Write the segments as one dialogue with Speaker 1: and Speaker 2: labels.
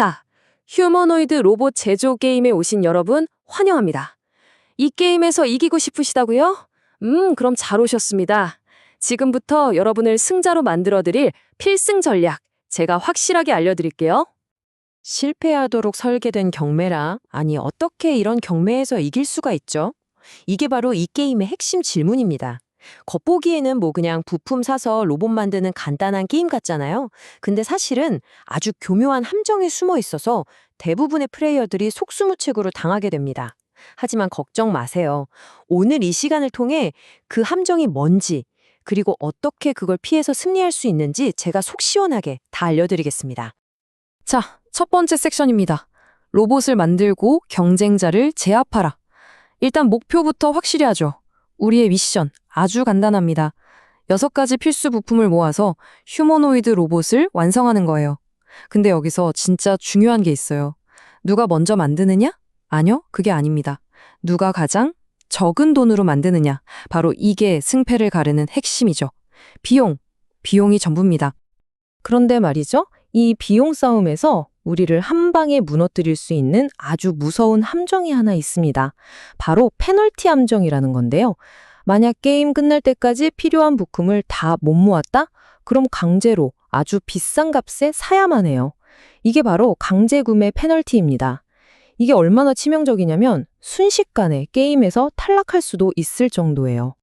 Speaker 1: 자, 휴머노이드 로봇 제조 게임에 오신 여러분 환영합니다. 이 게임에서 이기고 싶으시다고요? 그럼 잘 오셨습니다. 지금부터 여러분을 승자로 만들어드릴 필승 전략, 제가 확실하게 알려드릴게요.
Speaker 2: 실패하도록 설계된 경매라. 아니, 어떻게 이런 경매에서 이길 수가 있죠? 이게 바로 이 게임의 핵심 질문입니다. 겉보기에는 그냥 부품 사서 로봇 만드는 간단한 게임 같잖아요. 근데 사실은 아주 교묘한 함정이 숨어 있어서 대부분의 플레이어들이 속수무책으로 당하게 됩니다. 하지만 걱정 마세요. 오늘 이 시간을 통해 그 함정이 뭔지, 그리고 어떻게 그걸 피해서 승리할 수 있는지 제가 속 시원하게 다 알려드리겠습니다.
Speaker 1: 자, 첫 번째 섹션입니다. 로봇을 만들고 경쟁자를 제압하라. 일단 목표부터 확실히 하죠. 우리의 미션 아주 간단합니다. 6가지 필수 부품을 모아서 휴머노이드 로봇을 완성하는 거예요. 근데 여기서 진짜 중요한 게 있어요. 누가 먼저 만드느냐? 아니요, 그게 아닙니다. 누가 가장 적은 돈으로 만드느냐? 바로 이게 승패를 가르는 핵심이죠. 비용이 전부입니다.
Speaker 2: 그런데 말이죠, 이 비용 싸움에서 우리를 한 방에 무너뜨릴 수 있는 아주 무서운 함정이 하나 있습니다. 바로 페널티 함정이라는 건데요. 만약 게임 끝날 때까지 필요한 부품을 다 못 모았다? 그럼 강제로 아주 비싼 값에 사야만 해요. 이게 바로 강제 구매 페널티입니다. 이게 얼마나 치명적이냐면 순식간에 게임에서 탈락할 수도 있을 정도예요.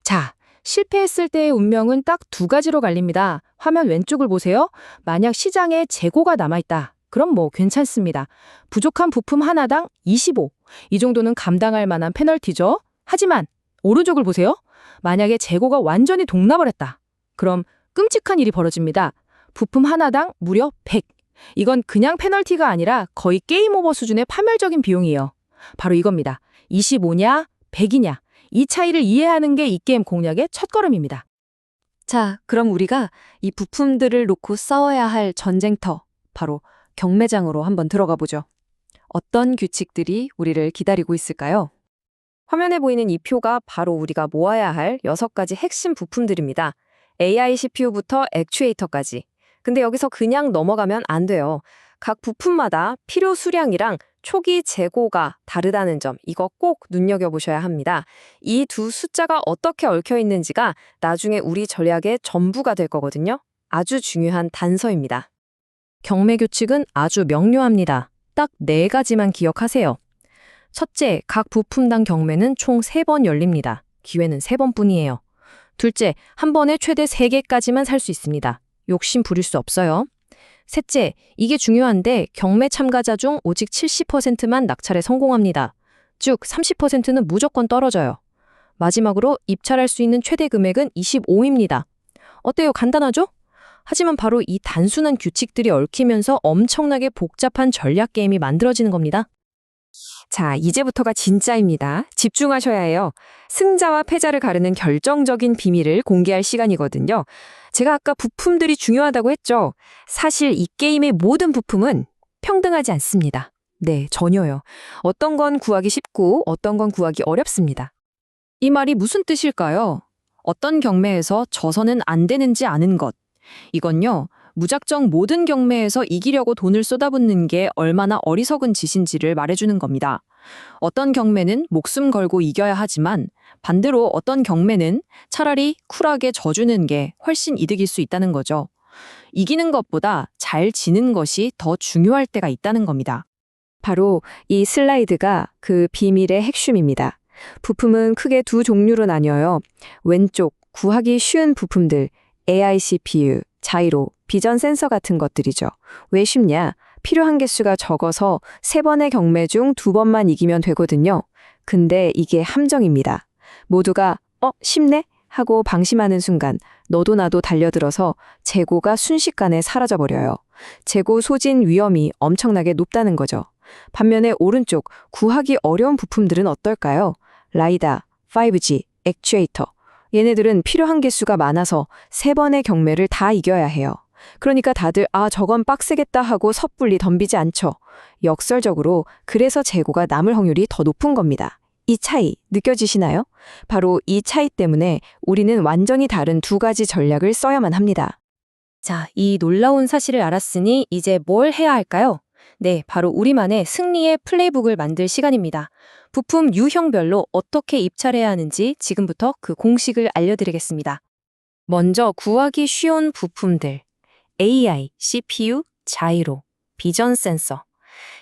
Speaker 3: 자, 실패했을 때의 운명은 딱 2가지로 갈립니다. 화면 왼쪽을 보세요. 만약 시장에 재고가 남아있다. 그럼 괜찮습니다. 부족한 부품 하나당 25. 이 정도는 감당할 만한 페널티죠. 하지만 오른쪽을 보세요. 만약에 재고가 완전히 동나버렸다. 그럼 끔찍한 일이 벌어집니다. 부품 하나당 무려 100. 이건 그냥 페널티가 아니라 거의 게임 오버 수준의 파멸적인 비용이에요. 바로 이겁니다. 25냐, 100이냐. 이 차이를 이해하는 게 이 게임 공략의 첫걸음입니다.
Speaker 1: 자, 그럼 우리가 이 부품들을 놓고 싸워야 할 전쟁터, 바로 경매장으로 한번 들어가 보죠. 어떤 규칙들이 우리를 기다리고 있을까요? 화면에 보이는 이 표가 바로 우리가 모아야 할 6가지 핵심 부품들입니다. AI CPU부터 액추에이터까지. 근데 여기서 그냥 넘어가면 안 돼요. 각 부품마다 필요 수량이랑 초기 재고가 다르다는 점, 이거 꼭 눈여겨보셔야 합니다. 이 두 숫자가 어떻게 얽혀 있는지가 나중에 우리 전략의 전부가 될 거거든요. 아주 중요한 단서입니다.
Speaker 2: 경매 규칙은 아주 명료합니다. 딱 4가지만 기억하세요. 첫째, 각 부품당 경매는 총 3번 열립니다. 기회는 3번뿐이에요. 둘째, 한 번에 최대 3개까지만 살 수 있습니다. 욕심 부릴 수 없어요. 셋째, 이게 중요한데 경매 참가자 중 오직 70%만 낙찰에 성공합니다. 즉 30%는 무조건 떨어져요. 마지막으로 입찰할 수 있는 최대 금액은 25입니다. 어때요? 간단하죠? 하지만 바로 이 단순한 규칙들이 얽히면서 엄청나게 복잡한 전략 게임이 만들어지는 겁니다.
Speaker 1: 자, 이제부터가 진짜입니다. 집중하셔야 해요. 승자와 패자를 가르는 결정적인 비밀을 공개할 시간이거든요. 제가 아까 부품들이 중요하다고 했죠. 사실 이 게임의 모든 부품은 평등하지 않습니다. 네, 전혀요. 어떤 건 구하기 쉽고 어떤 건 구하기 어렵습니다. 이 말이 무슨 뜻일까요? 어떤 경매에서 져서는 안 되는지 아는 것. 이건요, 무작정 모든 경매에서 이기려고 돈을 쏟아붓는 게 얼마나 어리석은 짓인지를 말해주는 겁니다. 어떤 경매는 목숨 걸고 이겨야 하지만 반대로 어떤 경매는 차라리 쿨하게 져주는 게 훨씬 이득일 수 있다는 거죠. 이기는 것보다 잘 지는 것이 더 중요할 때가 있다는 겁니다. 바로 이 슬라이드가 그 비밀의 핵심입니다. 부품은 크게 2 종류로 나뉘어요. 왼쪽, 구하기 쉬운 부품들, AI CPU, 자이로, 비전 센서 같은 것들이죠. 왜 쉽냐? 필요한 개수가 적어서 3번의 경매 중 2번만 이기면 되거든요. 근데 이게 함정입니다. 모두가 쉽네? 하고 방심하는 순간 너도 나도 달려들어서 재고가 순식간에 사라져버려요. 재고 소진 위험이 엄청나게 높다는 거죠. 반면에 오른쪽, 구하기 어려운 부품들은 어떨까요? 라이다, 5G, 액추에이터. 얘네들은 필요한 개수가 많아서 3번의 경매를 다 이겨야 해요. 그러니까 다들 저건 빡세겠다 하고 섣불리 덤비지 않죠. 역설적으로 그래서 재고가 남을 확률이 더 높은 겁니다. 이 차이 느껴지시나요? 바로 이 차이 때문에 우리는 완전히 다른 2가지 전략을 써야만 합니다.
Speaker 2: 자, 이 놀라운 사실을 알았으니 이제 뭘 해야 할까요? 네, 바로 우리만의 승리의 플레이북을 만들 시간입니다. 부품 유형별로 어떻게 입찰해야 하는지 지금부터 그 공식을 알려드리겠습니다. 먼저 구하기 쉬운 부품들. AI, CPU, 자이로, 비전 센서.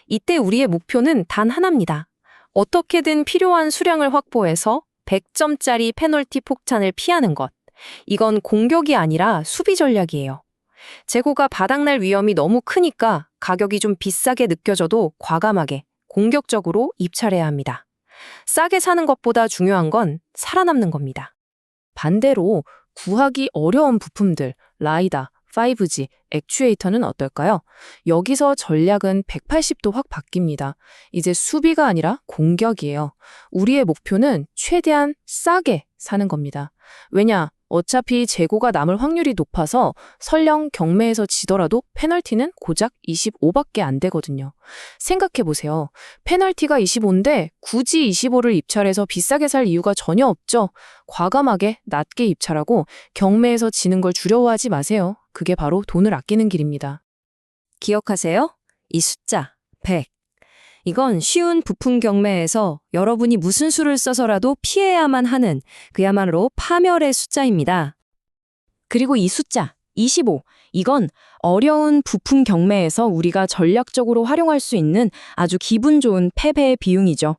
Speaker 2: 이때 우리의 목표는 단 하나입니다. 어떻게든 필요한 수량을 확보해서 100점짜리 페널티 폭탄을 피하는 것. 이건 공격이 아니라 수비 전략이에요. 재고가 바닥날 위험이 너무 크니까 가격이 좀 비싸게 느껴져도 과감하게, 공격적으로 입찰해야 합니다. 싸게 사는 것보다 중요한 건 살아남는 겁니다. 반대로 구하기 어려운 부품들, 라이다, 5G, 액추에이터는 어떨까요? 여기서 전략은 180도 확 바뀝니다. 이제 수비가 아니라 공격이에요. 우리의 목표는 최대한 싸게 사는 겁니다. 왜냐? 어차피 재고가 남을 확률이 높아서 설령 경매에서 지더라도 페널티는 고작 25밖에 안 되거든요. 생각해보세요. 페널티가 25인데 굳이 25를 입찰해서 비싸게 살 이유가 전혀 없죠. 과감하게 낮게 입찰하고 경매에서 지는 걸 두려워하지 마세요. 그게 바로 돈을 아끼는 길입니다.
Speaker 1: 기억하세요? 이 숫자 100. 이건 쉬운 부품 경매에서 여러분이 무슨 수를 써서라도 피해야만 하는 그야말로 파멸의 숫자입니다.
Speaker 3: 그리고 이 숫자 25. 이건 어려운 부품 경매에서 우리가 전략적으로 활용할 수 있는 아주 기분 좋은 패배의 비용이죠.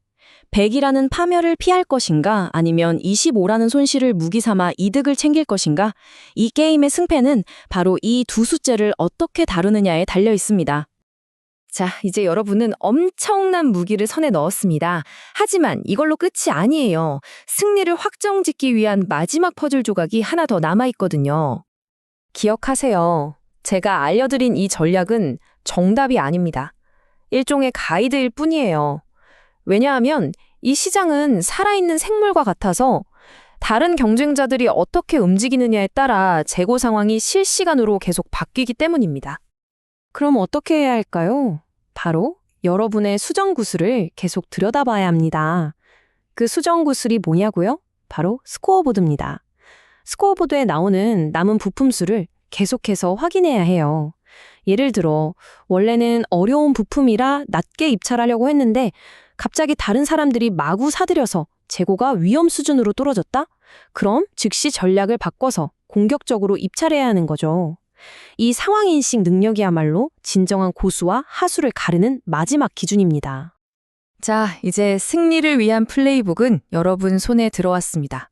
Speaker 3: 100이라는 파멸을 피할 것인가 아니면 25라는 손실을 무기 삼아 이득을 챙길 것인가? 이 게임의 승패는 바로 이 두 숫자를 어떻게 다루느냐에 달려 있습니다.
Speaker 1: 자, 이제 여러분은 엄청난 무기를 손에 넣었습니다. 하지만 이걸로 끝이 아니에요. 승리를 확정짓기 위한 마지막 퍼즐 조각이 하나 더 남아있거든요. 기억하세요. 제가 알려드린 이 전략은 정답이 아닙니다. 일종의 가이드일 뿐이에요. 왜냐하면 이 시장은 살아있는 생물과 같아서 다른 경쟁자들이 어떻게 움직이느냐에 따라 재고 상황이 실시간으로 계속 바뀌기 때문입니다. 그럼 어떻게 해야 할까요? 바로 여러분의 수정 구슬을 계속 들여다봐야 합니다. 그 수정 구슬이 뭐냐고요? 바로 스코어보드입니다. 스코어보드에 나오는 남은 부품 수를 계속해서 확인해야 해요. 예를 들어 원래는 어려운 부품이라 낮게 입찰하려고 했는데 갑자기 다른 사람들이 마구 사들여서 재고가 위험 수준으로 떨어졌다? 그럼 즉시 전략을 바꿔서 공격적으로 입찰해야 하는 거죠. 이 상황인식 능력이야말로 진정한 고수와 하수를 가르는 마지막 기준입니다. 자, 이제 승리를 위한 플레이북은 여러분 손에 들어왔습니다.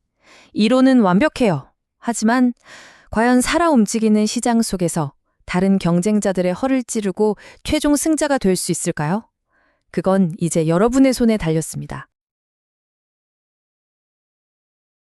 Speaker 1: 이론은 완벽해요. 하지만 과연 살아 움직이는 시장 속에서 다른 경쟁자들의 허를 찌르고 최종 승자가 될 수 있을까요? 그건 이제 여러분의 손에 달렸습니다.